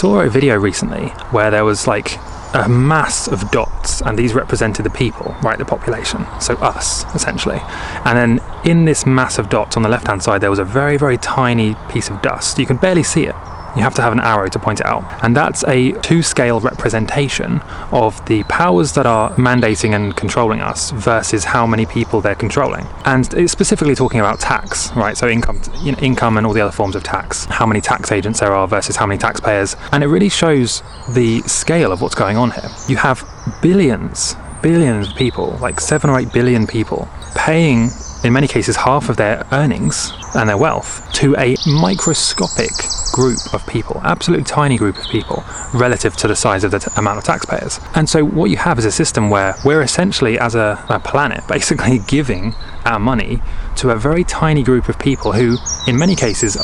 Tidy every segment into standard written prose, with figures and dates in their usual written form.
saw a video recently where there was like a mass of dots, and these represented the people, right, the population, so us, essentially. And then in this mass of dots on the left-hand side, there was a very, very tiny piece of dust. You can barely see it. You have to have an arrow to point it out. And that's a 2-scale representation of the powers that are mandating and controlling us versus how many people they're controlling. And it's specifically talking about tax, right? So income and all the other forms of tax, how many tax agents there are versus how many taxpayers. And it really shows the scale of what's going on here. You have billions of people, like 7 or 8 billion people, paying, in many cases, half of their earnings and their wealth to a microscopic group of people, absolutely tiny group of people, relative to the size of the amount of taxpayers. And so what you have is a system where we're essentially, as a planet, basically giving our money to a very tiny group of people who, in many cases,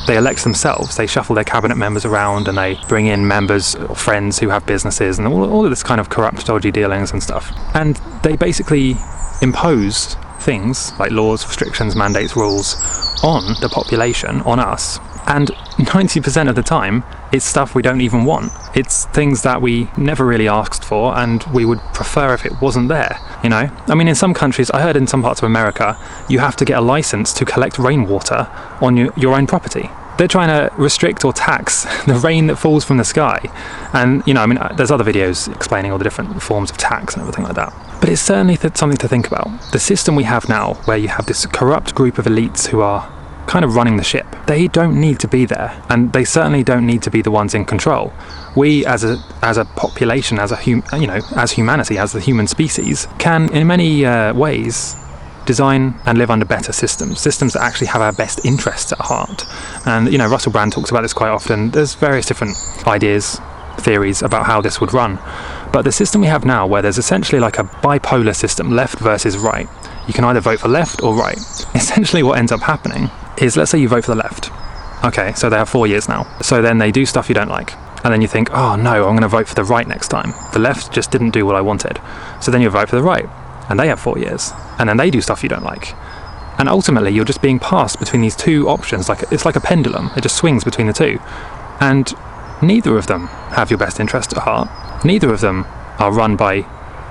they elect themselves. They shuffle their cabinet members around and they bring in members or friends who have businesses and all of this kind of corrupt, dodgy dealings and stuff. And they basically impose things like laws, restrictions, mandates, rules on the population, on us. And 90% of the time, it's stuff we don't even want. It's things that we never really asked for, and we would prefer if it wasn't there, you know? I mean, in some countries, I heard in some parts of America, you have to get a license to collect rainwater on your own property. They're trying to restrict or tax the rain that falls from the sky. And, you know, I mean, there's other videos explaining all the different forms of tax and everything like that. But it's certainly something to think about. The system we have now, where you have this corrupt group of elites who are kind of running the ship, they don't need to be there, and they certainly don't need to be the ones in control. We as a population, as humanity, as the human species, can in many ways design and live under better systems that actually have our best interests at heart. And, you know, Russell Brand talks about this quite often. There's various different ideas, theories about how this would run. But the system we have now, where there's essentially like a bipolar system, left versus right, you can either vote for left or right. Essentially what ends up happening is, let's say you vote for the left. Okay, so they have 4 years now. So then they do stuff you don't like. And then you think, oh no, I'm going to vote for the right next time. The left just didn't do what I wanted. So then you vote for the right. And they have 4 years. And then they do stuff you don't like. And ultimately you're just being passed between these two options. It's like a pendulum. It just swings between the two. And neither of them have your best interest at heart. Neither of them are run by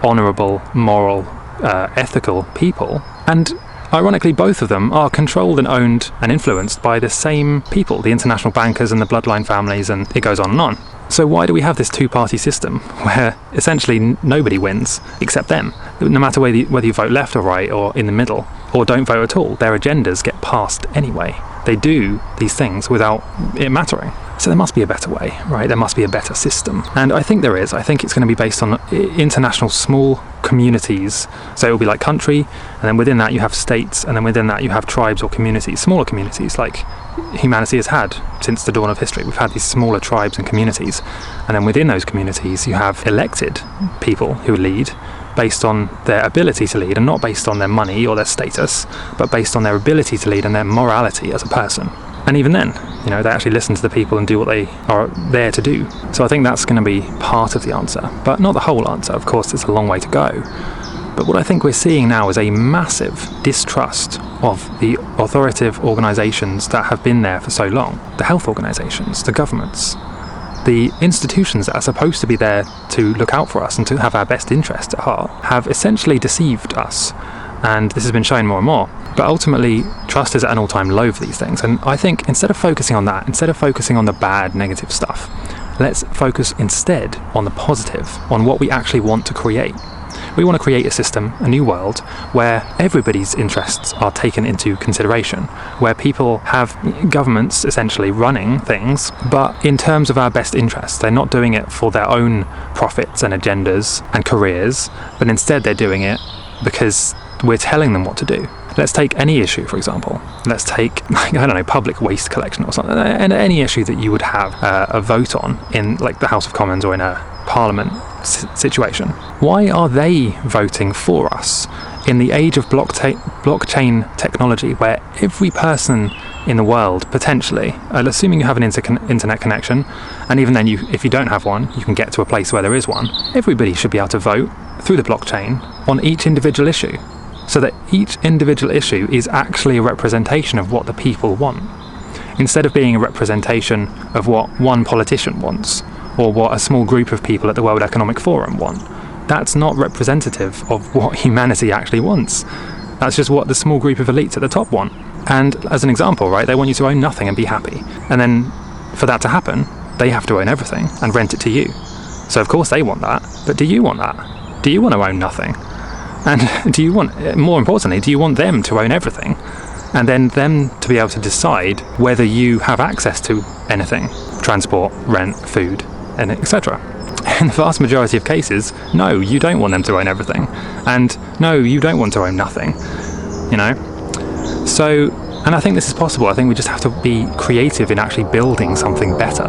honourable, moral, ethical people. And ironically, both of them are controlled and owned and influenced by the same people, the international bankers and the bloodline families, and it goes on and on. So why do we have this two-party system where essentially nobody wins except them? No matter whether you vote left or right or in the middle or don't vote at all, their agendas get passed anyway. They do these things without it mattering. So there must be a better way, right? There must be a better system. And I think there is. I think it's going to be based on international small communities. So it will be like country, and then within that you have states, and then within that you have tribes or communities, smaller communities like humanity has had since the dawn of history. We've had these smaller tribes and communities. And then within those communities you have elected people who lead based on their ability to lead, and not based on their money or their status, but based on their ability to lead and their morality as a person. And even then, you know, they actually listen to the people and do what they are there to do. So I think that's going to be part of the answer, but not the whole answer. Of course, it's a long way to go. But what I think we're seeing now is a massive distrust of the authoritative organisations that have been there for so long. The health organisations, the governments, the institutions that are supposed to be there to look out for us and to have our best interest at heart, have essentially deceived us. And this has been shown more and more. But ultimately, trust is at an all-time low for these things. And I think instead of focusing on that, instead of focusing on the bad, negative stuff, let's focus instead on the positive, on what we actually want to create. We want to create a system, a new world, where everybody's interests are taken into consideration, where people have governments essentially running things, but in terms of our best interests. They're not doing it for their own profits and agendas and careers, but instead they're doing it because we're telling them what to do. Let's take any issue, for example. Let's take, public waste collection or something, and any issue that you would have a vote on in, like, the House of Commons or in a Parliament situation. Why are they voting for us in the age of blockchain technology, where every person in the world, potentially, assuming you have an internet connection, and even then, if you don't have one, you can get to a place where there is one, everybody should be able to vote through the blockchain on each individual issue, so that each individual issue is actually a representation of what the people want. instead of being a representation of what one politician wants, or what a small group of people at the World Economic Forum want. That's not representative of what humanity actually wants. That's just what the small group of elites at the top want. And as an example, right, they want you to own nothing and be happy. And then for that to happen, they have to own everything and rent it to you. So of course they want that, but do you want that? Do you want to own nothing? And do you want, more importantly, do you want them to own everything? And then them to be able to decide whether you have access to anything, transport, rent, food, and etc. In the vast majority of cases, no, you don't want them to own everything. And no, you don't want to own nothing, you know? So, and I think this is possible. I think we just have to be creative in actually building something better.